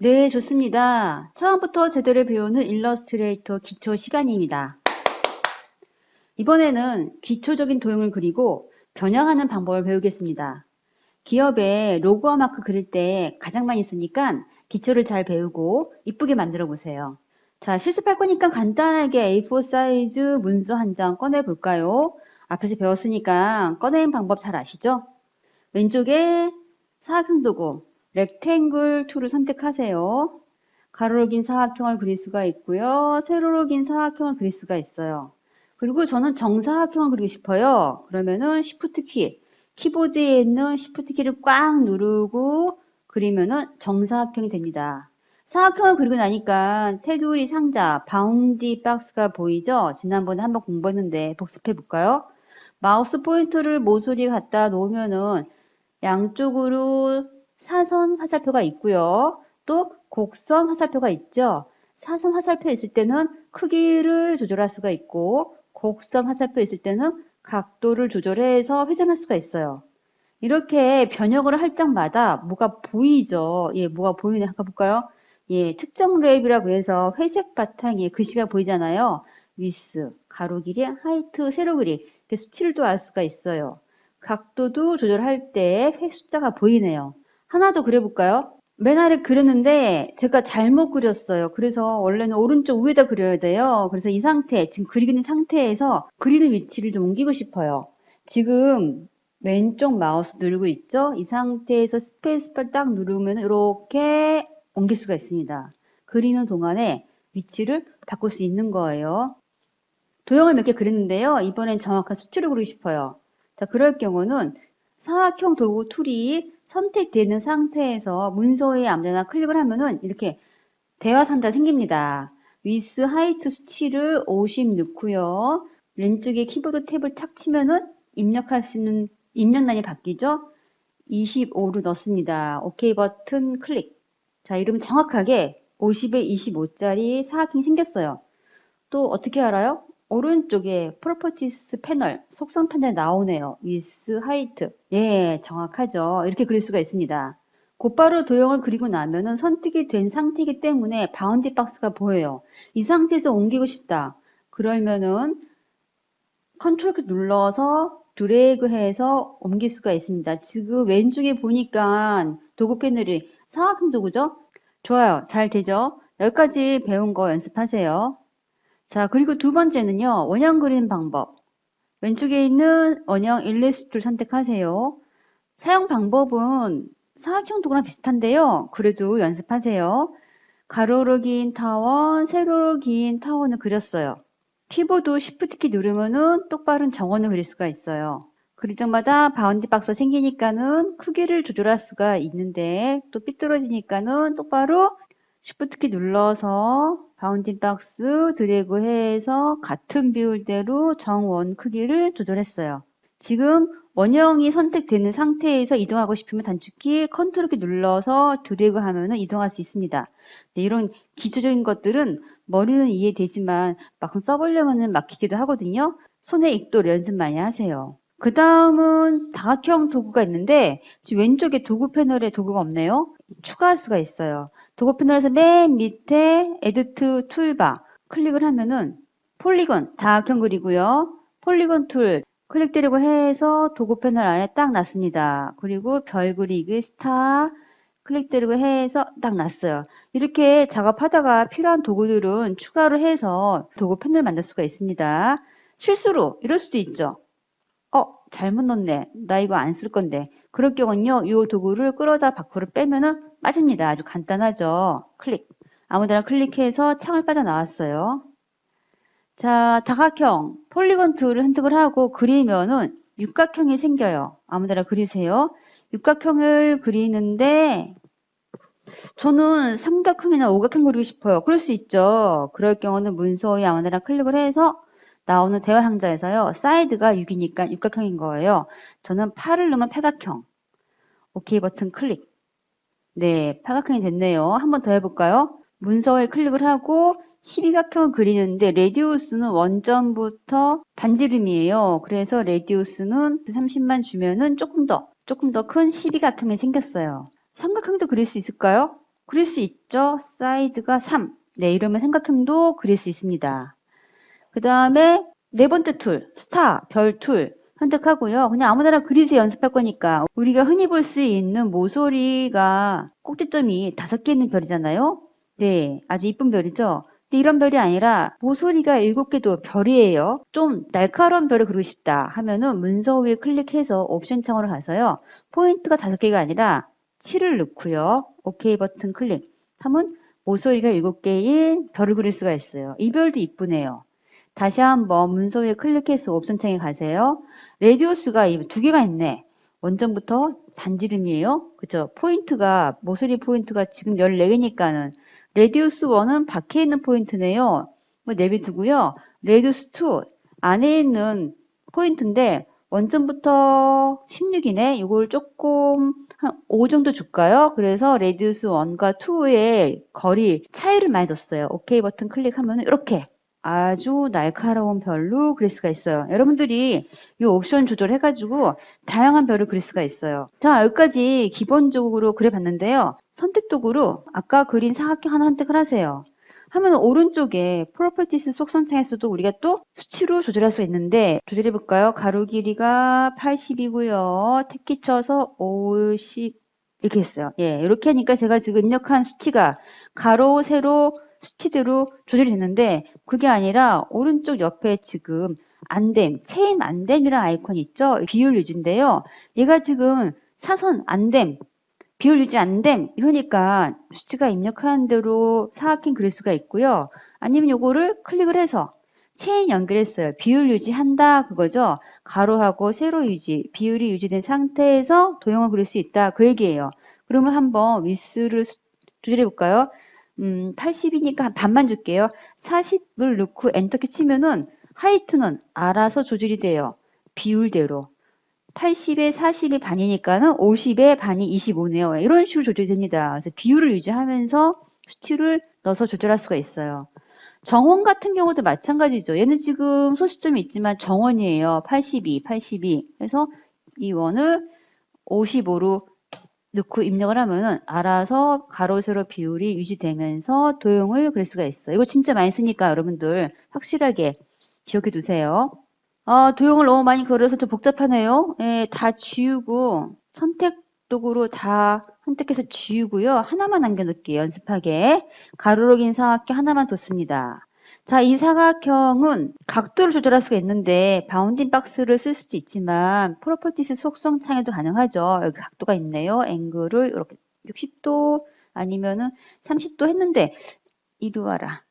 네, 좋습니다. 처음부터 제대로 배우는 일러스트레이터 기초 시간입니다. 이번에는 기초적인 도형을 그리고 변형하는 방법을 배우겠습니다. 기업에 로고와 마크 그릴 때 가장 많이 쓰니까 기초를 잘 배우고 이쁘게 만들어 보세요. 자, 실습할 거니까 간단하게 A4 사이즈 문서 한 장 꺼내 볼까요? 앞에서 배웠으니까 꺼내는 방법 잘 아시죠? 왼쪽에 사각형 도구 렉탱글 툴을 선택하세요. 가로로 긴 사각형을 그릴 수가 있고요. 세로로 긴 사각형을 그릴 수가 있어요. 그리고 저는 정사각형을 그리고 싶어요. 그러면은 Shift 키, 키보드에 있는 Shift 키를 꽉 누르고 그리면은 정사각형이 됩니다. 사각형을 그리고 나니까 테두리 상자, 바운디 박스가 보이죠? 지난번에 한번 공부했는데 복습해 볼까요? 마우스 포인터를 모서리에 갖다 놓으면은 양쪽으로 사선 화살표가 있고요. 또 곡선 화살표가 있죠. 사선 화살표 있을 때는 크기를 조절할 수가 있고 곡선 화살표 있을 때는 각도를 조절해서 회전할 수가 있어요. 이렇게 변형을 할 적마다 뭐가 보이죠. 예, 뭐가 보이나 한번 볼까요? 예, 특정 랩이라고 해서 회색 바탕에 글씨가 보이잖아요. 위스, 가로 길이, 하이트, 세로 길이 이렇게 수치를 또 알 수가 있어요. 각도도 조절할 때 회 숫자가 보이네요. 하나 더 그려볼까요? 맨 아래 그렸는데 제가 잘못 그렸어요. 그래서 원래는 오른쪽 위에다 그려야 돼요. 그래서 이 상태, 지금 그리는 상태에서 그리는 위치를 좀 옮기고 싶어요. 지금 왼쪽 마우스 누르고 있죠? 이 상태에서 스페이스바 딱 누르면 이렇게 옮길 수가 있습니다. 그리는 동안에 위치를 바꿀 수 있는 거예요. 도형을 몇 개 그렸는데요. 이번엔 정확한 수치를 그리고 싶어요. 자, 그럴 경우는 사각형 도구 툴이 선택되는 상태에서 문서에 아무데나 클릭을 하면은 이렇게 대화 상자 생깁니다. 위스 하이트 수치를 50 넣고요. 왼쪽에 키보드 탭을 착 치면은 입력할 수 있는 입력란이 바뀌죠. 25를 넣습니다. OK 버튼 클릭. 자, 이러면 정확하게 50에 25짜리 사각형이 생겼어요. 또 어떻게 알아요? 오른쪽에 프로퍼티스 패널, 속성 패널 나오네요. 위스, 하이트. 예, 정확하죠. 이렇게 그릴 수가 있습니다. 곧바로 도형을 그리고 나면은 선택이 된 상태이기 때문에 바운디 박스가 보여요. 이 상태에서 옮기고 싶다. 그러면은 컨트롤 키 눌러서 드래그해서 옮길 수가 있습니다. 지금 왼쪽에 보니까 도구 패널이 사각형 도구죠? 좋아요. 잘 되죠? 여기까지 배운 거 연습하세요. 자, 그리고 두 번째는요. 원형 그리는 방법. 왼쪽에 있는 원형 일리스트를 선택하세요. 사용 방법은 사각형 도구랑 비슷한데요. 그래도 연습하세요. 가로로 긴 타원, 세로로 긴 타원을 그렸어요. 키보드 Shift 키 누르면은 똑바른 정원을 그릴 수가 있어요. 그릴 때마다 바운디 박스가 생기니까는 크기를 조절할 수가 있는데 또 삐뚤어지니까는 똑바로 Shift 키 눌러서 바운딩 박스 드래그해서 같은 비율대로 정원 크기를 조절했어요. 지금 원형이 선택되는 상태에서 이동하고 싶으면 단축키 컨트롤 키 눌러서 드래그 하면 이동할 수 있습니다. 네, 이런 기초적인 것들은 머리는 이해되지만 막상 써보려면 막히기도 하거든요. 손에 익도 연습 많이 하세요. 그 다음은 다각형 도구가 있는데 지금 왼쪽에 도구 패널에 도구가 없네요. 추가할 수가 있어요. 도구 패널에서 맨 밑에 에디트 툴바 클릭을 하면은 폴리곤 다각형 그리고요. 폴리곤 툴 클릭 때리고 해서 도구 패널 안에 딱 놨습니다. 그리고 별 그리기 스타 클릭 때리고 해서 딱 놨어요. 이렇게 작업하다가 필요한 도구들은 추가로 해서 도구 패널 만들 수가 있습니다. 실수로 이럴 수도 있죠. 잘못 넣었네. 나 이거 안 쓸 건데. 그럴 경우는요, 이 도구를 끌어다 밖으로 빼면은 빠집니다. 아주 간단하죠. 클릭. 아무데나 클릭해서 창을 빠져나왔어요. 자, 다각형, 폴리곤 툴을 선택을 하고 그리면은 육각형이 생겨요. 아무데나 그리세요. 육각형을 그리는데 저는 삼각형이나 오각형 그리고 싶어요. 그럴 수 있죠. 그럴 경우는 문서에 아무데나 클릭을 해서 나오는 대화 상자에서요. 사이드가 6이니까 육각형인 거예요. 저는 8을 넣으면 팔각형. 오케이 버튼 클릭. 네, 팔각형이 됐네요. 한 번 더 해볼까요? 문서에 클릭을 하고 12각형을 그리는데 레디우스는 원점부터 반지름이에요. 그래서 레디우스는 30만 주면은 조금 더 큰 12각형이 생겼어요. 삼각형도 그릴 수 있을까요? 그릴 수 있죠. 사이드가 3. 네, 이러면 삼각형도 그릴 수 있습니다. 그 다음에 네 번째 툴, 스타, 별 툴 선택하고요. 그냥 아무데나 그리세요. 연습할 거니까. 우리가 흔히 볼 수 있는 모서리가 꼭지점이 5개 있는 별이잖아요. 네, 아주 이쁜 별이죠. 근데 이런 별이 아니라 모서리가 7개도 별이에요. 좀 날카로운 별을 그리고 싶다 하면은 문서 위에 클릭해서 옵션 창으로 가서요. 포인트가 5개가 아니라 7을 넣고요. OK 버튼 클릭 하면 모서리가 7개인 별을 그릴 수가 있어요. 이 별도 이쁘네요. 다시 한번 문서 위에 클릭해서 옵션 창에 가세요. 레디우스가 2개가 있네. 원점부터 반지름이에요. 그죠? 포인트가, 모서리 포인트가 지금 14개니까는 레디우스 1은 밖에 있는 포인트네요. 뭐 내비두고요. 레디우스 2 안에 있는 포인트인데 원점부터 16이네. 이걸 조금 한 5 정도 줄까요? 그래서 레디우스 1과 2의 거리 차이를 많이 뒀어요. OK 버튼 클릭하면 이렇게 아주 날카로운 별로 그릴 수가 있어요. 여러분들이 이 옵션 조절해가지고 다양한 별을 그릴 수가 있어요. 자, 여기까지 기본적으로 그려봤는데요. 선택도구로 아까 그린 사각형 하나 선택을 하세요. 하면 오른쪽에 프로퍼티스 속성창에서도 우리가 또 수치로 조절할 수 있는데 조절해 볼까요? 가로 길이가 80이고요. 택키 쳐서 50 이렇게 했어요. 예, 이렇게 하니까 제가 지금 입력한 수치가 가로, 세로, 수치대로 조절이 됐는데 그게 아니라 오른쪽 옆에 지금 안됨, 체인 안됨이라는 아이콘 있죠? 비율 유지인데요. 얘가 지금 사선 안됨, 비율 유지 안됨 이러니까 수치가 입력하는 대로 사각형 그릴 수가 있고요. 아니면 요거를 클릭을 해서 체인 연결했어요. 비율 유지한다 그거죠. 가로하고 세로 유지, 비율이 유지된 상태에서 도형을 그릴 수 있다 그 얘기예요. 그러면 한번 위스를 조절해 볼까요? 80이니까 반만 줄게요. 40을 넣고 엔터키 치면은 하이트는 알아서 조절이 돼요. 비율대로. 80에 40이 반이니까는 50에 반이 25네요. 이런 식으로 조절이 됩니다. 그래서 비율을 유지하면서 수치를 넣어서 조절할 수가 있어요. 정원 같은 경우도 마찬가지죠. 얘는 지금 소수점이 있지만 정원이에요. 82, 82. 그래서 이 원을 55로 넣고 입력을 하면은 알아서 가로 세로 비율이 유지되면서 도형을 그릴 수가 있어요. 이거 진짜 많이 쓰니까 여러분들 확실하게 기억해 두세요. 도형을 너무 많이 그려서 좀 복잡하네요. 예, 다 지우고 선택 도구로 다 선택해서 지우고요. 하나만 남겨놓을게요. 연습하게. 가로로 긴 사각형 하나만 뒀습니다. 자, 이 사각형은 각도를 조절할 수가 있는데 바운딩 박스를 쓸 수도 있지만 프로퍼티스 속성 창에도 가능하죠. 여기 각도가 있네요. 앵글을 이렇게 60도 아니면은 30도 했는데 이리 와라.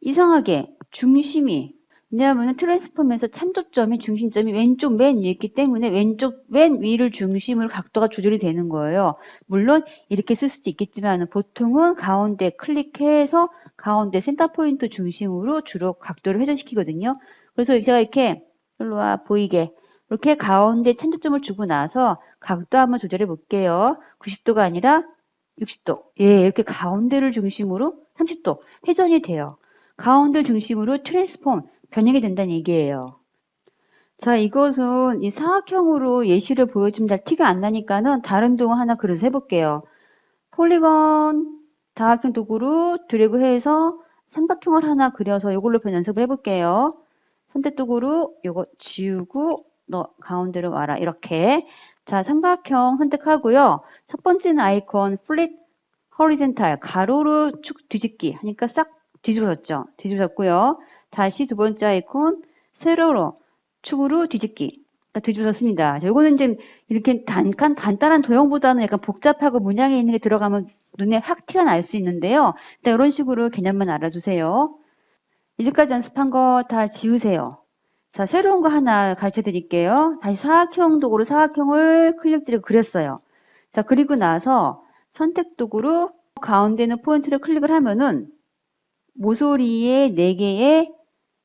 이상하게 중심이 왜냐하면 트랜스폼에서 참조점이 중심점이 왼쪽 맨 위에 있기 때문에 왼쪽 맨 위를 중심으로 각도가 조절이 되는 거예요. 물론 이렇게 쓸 수도 있겠지만 보통은 가운데 클릭해서 가운데 센터 포인트 중심으로 주로 각도를 회전시키거든요. 그래서 제가 이렇게 일로 와 보이게 이렇게 가운데 참조점을 주고 나서 각도 한번 조절해 볼게요. 90도가 아니라 60도. 예, 이렇게 가운데를 중심으로 30도 회전이 돼요. 가운데 중심으로 트랜스폼 변형이 된다는 얘기예요. 자, 이것은 이 사각형으로 예시를 보여주면 잘 티가 안 나니까는 다른 도구 하나 그려서 해볼게요. 폴리건 다각형 도구로 드래그해서 삼각형을 하나 그려서 이걸로 연습을 해볼게요. 선택 도구로 이거 지우고 너 가운데로 와라 이렇게. 자, 삼각형 선택하고요. 첫 번째는 아이콘 플립 호리젠탈 가로로 축 뒤집기 하니까 싹 뒤집어졌죠. 뒤집어졌고요. 다시 두 번째 아이콘 세로로 축으로 뒤집기 뒤집어졌습니다. 요거는 이제 이렇게 간단한 도형보다는 약간 복잡하고 문양이 있는 게 들어가면 눈에 확 티가 날 수 있는데요. 일단 이런 식으로 개념만 알아두세요. 이제까지 연습한 거 다 지우세요. 자, 새로운 거 하나 가르쳐 드릴게요. 다시 사각형 도구로 사각형을 클릭 드리고 그렸어요. 자, 그리고 나서 선택 도구로 가운데 있는 포인트를 클릭을 하면은 모서리에 4개의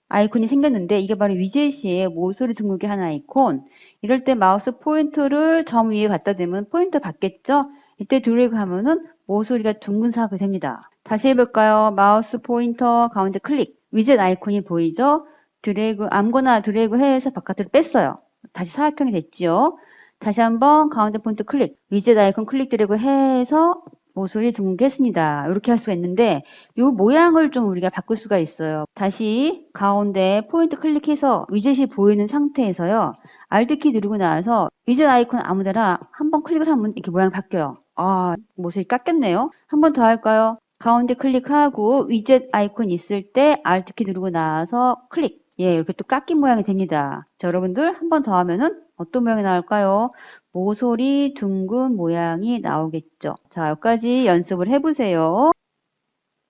아이콘이 생겼는데 이게 바로 위젯이에요. 모서리 둥글게 한 아이콘. 이럴 때 마우스 포인터를 점 위에 갖다 대면 포인터 받겠죠? 이때 드래그 하면은 모서리가 둥근 사각이 됩니다. 다시 해볼까요? 마우스 포인터 가운데 클릭. 위젯 아이콘이 보이죠? 드래그, 아무거나 드래그 해서 바깥으로 뺐어요. 다시 사각형이 됐지요. 다시 한번 가운데 포인트 클릭. 위젯 아이콘 클릭 드래그 해서 모서리 둥글게 했습니다. 이렇게 할 수가 있는데 이 모양을 좀 우리가 바꿀 수가 있어요. 다시 가운데 포인트 클릭해서 위젯이 보이는 상태에서요. Alt키 누르고 나서 위젯 아이콘 아무데나 한번 클릭을 하면 이렇게 모양이 바뀌어요. 아, 모서리 깎였네요. 한 번 더 할까요? 가운데 클릭하고 위젯 아이콘 있을 때 Alt키 누르고 나서 클릭. 예, 이렇게 또 깎인 모양이 됩니다. 자, 여러분들 한 번 더 하면은 어떤 모양이 나올까요? 모서리 둥근 모양이 나오겠죠. 자, 여기까지 연습을 해보세요.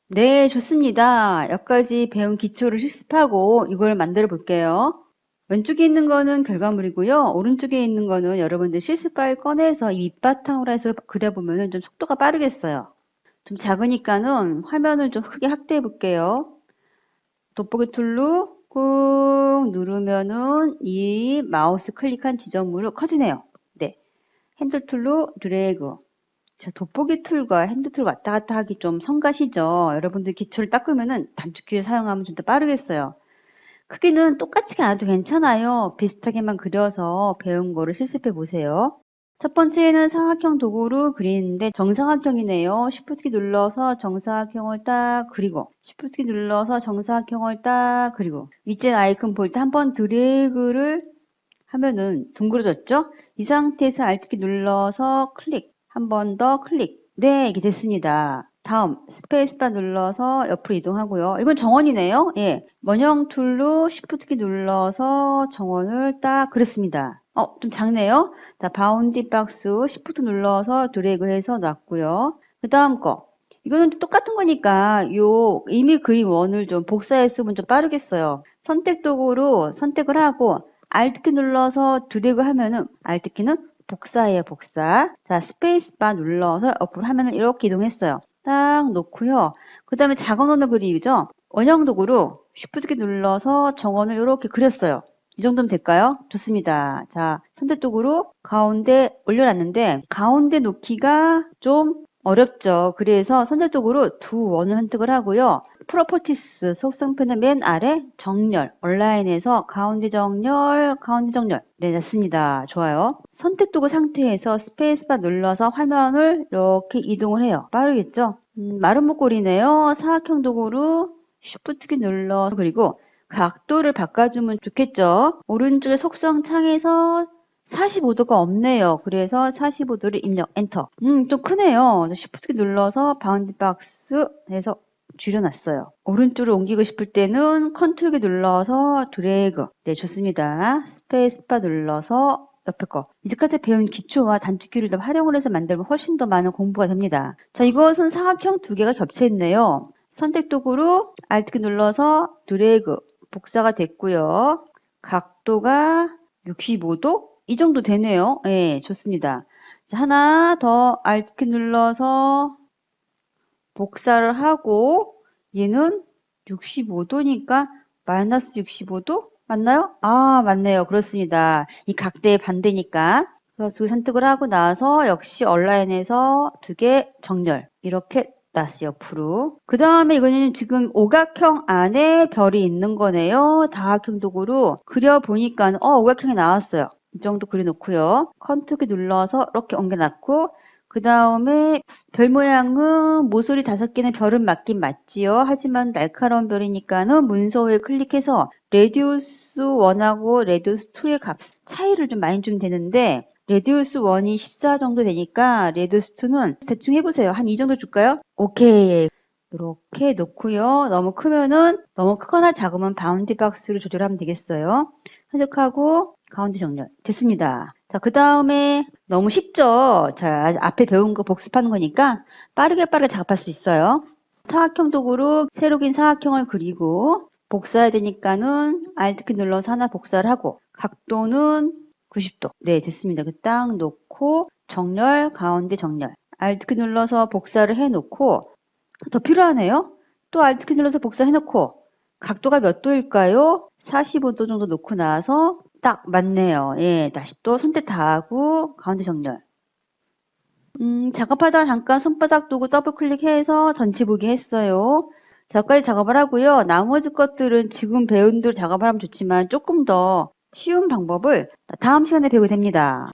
네, 좋습니다. 여기까지 배운 기초를 실습하고 이걸 만들어 볼게요. 왼쪽에 있는 거는 결과물이고요. 오른쪽에 있는 거는 여러분들 실습 파일 꺼내서 이 밑바탕으로 해서 그려보면 좀 속도가 빠르겠어요. 좀 작으니까는 화면을 좀 크게 확대해 볼게요. 돋보기 툴로 꾹 누르면은 이 마우스 클릭한 지점으로 커지네요. 네. 핸들 툴로 드래그. 자, 돋보기 툴과 핸들 툴 왔다 갔다 하기 좀 성가시죠? 여러분들 기초를 닦으면은 단축키를 사용하면 좀 더 빠르겠어요. 크기는 똑같이 안 해도 괜찮아요. 비슷하게만 그려서 배운 거를 실습해 보세요. 첫 번째는 삼각형 도구로 그리는데 정사각형이네요. Shift키 눌러서 정사각형을 딱 그리고 Shift키 눌러서 정사각형을 딱 그리고 위젯 아이콘 볼 때 한번 드래그를 하면은 둥그러졌죠? 이 상태에서 Alt키 눌러서 클릭 한 번 더 클릭. 네, 이게 됐습니다. 다음 스페이스바 눌러서 옆으로 이동하고요. 이건 정원이네요. 예, 원형 툴로 Shift키 눌러서 정원을 딱 그렸습니다. 좀 작네요. 자, 바운디 박스 Shift 눌러서 드래그해서 놨고요. 그 다음 거. 이거는 똑같은 거니까 요 이미 그린 원을 좀 복사했으면 좀 빠르겠어요. 선택 도구로 선택을 하고 Alt키 눌러서 드래그 하면은 Alt키는 복사예요, 복사. 자, 스페이스바 눌러서 옆으로 하면은 이렇게 이동했어요. 딱 놓고요. 그 다음에 작은 원을 그리죠. 원형 도구로 Shift키 눌러서 정원을 이렇게 그렸어요. 이 정도면 될까요? 좋습니다. 자, 선택 도구로 가운데 올려놨는데 가운데 놓기가 좀 어렵죠. 그래서 선택 도구로 두 원을 선택을 하고요. 프로퍼티스 속성표는 맨 아래 정렬, 온라인에서 가운데 정렬, 가운데 정렬. 네, 됐습니다. 좋아요. 선택 도구 상태에서 스페이스바 눌러서 화면을 이렇게 이동을 해요. 빠르겠죠? 마른 목걸이네요. 사각형 도구로 Shift키 눌러서 그리고 각도를 바꿔주면 좋겠죠. 오른쪽에 속성 창에서 45도가 없네요. 그래서 45도를 입력, 엔터. 좀 크네요. Shift 눌러서 바운드 박스 해서 줄여놨어요. 오른쪽으로 옮기고 싶을 때는 컨트롤 키 눌러서 드래그. 네, 좋습니다. 스페이스바 눌러서 옆에 거. 이제까지 배운 기초와 단축키를 더 활용을 해서 만들면 훨씬 더 많은 공부가 됩니다. 자, 이것은 사각형 두 개가 겹쳐 있네요. 선택 도구로 Alt키 눌러서 드래그. 복사가 됐고요. 각도가 65도? 이 정도 되네요. 예, 좋습니다. 자, 하나 더 Alt키 눌러서 복사를 하고 얘는 65도니까 마이너스 65도? 맞나요? 아, 맞네요. 그렇습니다. 이 각대의 반대니까. 그래서 두 선택을 하고 나서 역시 온라인에서 두 개 정렬. 이렇게 놨어요. 옆으로. 그 다음에 이거는 지금 오각형 안에 별이 있는 거네요. 다각형 도구로 그려보니까 오각형이 나왔어요. 이 정도 그려놓고요. 컨트롤 키 눌러서 이렇게 옮겨놨고 그 다음에 별 모양은 모서리 5개는 별은 맞긴 맞지요. 하지만 날카로운 별이니까는 문서에 클릭해서 레디우스 1하고 레디우스 2의 값 차이를 좀 많이 주면 되는데 레디우스 1이 14 정도 되니까 레디우스 2는 대충 해보세요. 한 이 정도 줄까요? 오케이. 이렇게 놓고요. 너무 크면은 너무 크거나 작으면 바운드 박스를 조절하면 되겠어요. 선택하고 가운데 정렬. 됐습니다. 자, 그 다음에 너무 쉽죠? 자, 앞에 배운 거 복습하는 거니까 빠르게 작업할 수 있어요. 사각형 도구로 새로 긴 사각형을 그리고 복사해야 되니까는 Alt키 눌러서 하나 복사를 하고 각도는 90도. 네, 됐습니다. 그 딱 놓고 정렬, 가운데 정렬. Alt키 눌러서 복사를 해놓고 더 필요하네요. 또 Alt키 눌러서 복사해놓고 각도가 몇 도일까요? 45도 정도 놓고 나서 딱 맞네요. 예, 다시 또 선택 다 하고 가운데 정렬. 작업하다가 잠깐 손바닥 두고 더블 클릭해서 전체 보기 했어요. 자, 여기까지 작업을 하고요. 나머지 것들은 지금 배운 대로 작업을 하면 좋지만 조금 더 쉬운 방법을 다음 시간에 배우게 됩니다.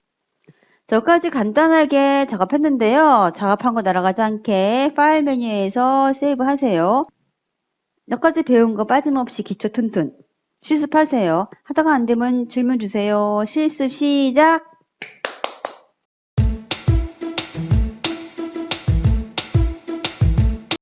저까지 간단하게 작업했는데요. 작업한 거 날아가지 않게 파일 메뉴에서 세이브 하세요. 여기까지 배운 거 빠짐없이 기초 튼튼 실습하세요. 하다가 안 되면 질문 주세요. 실습 시작!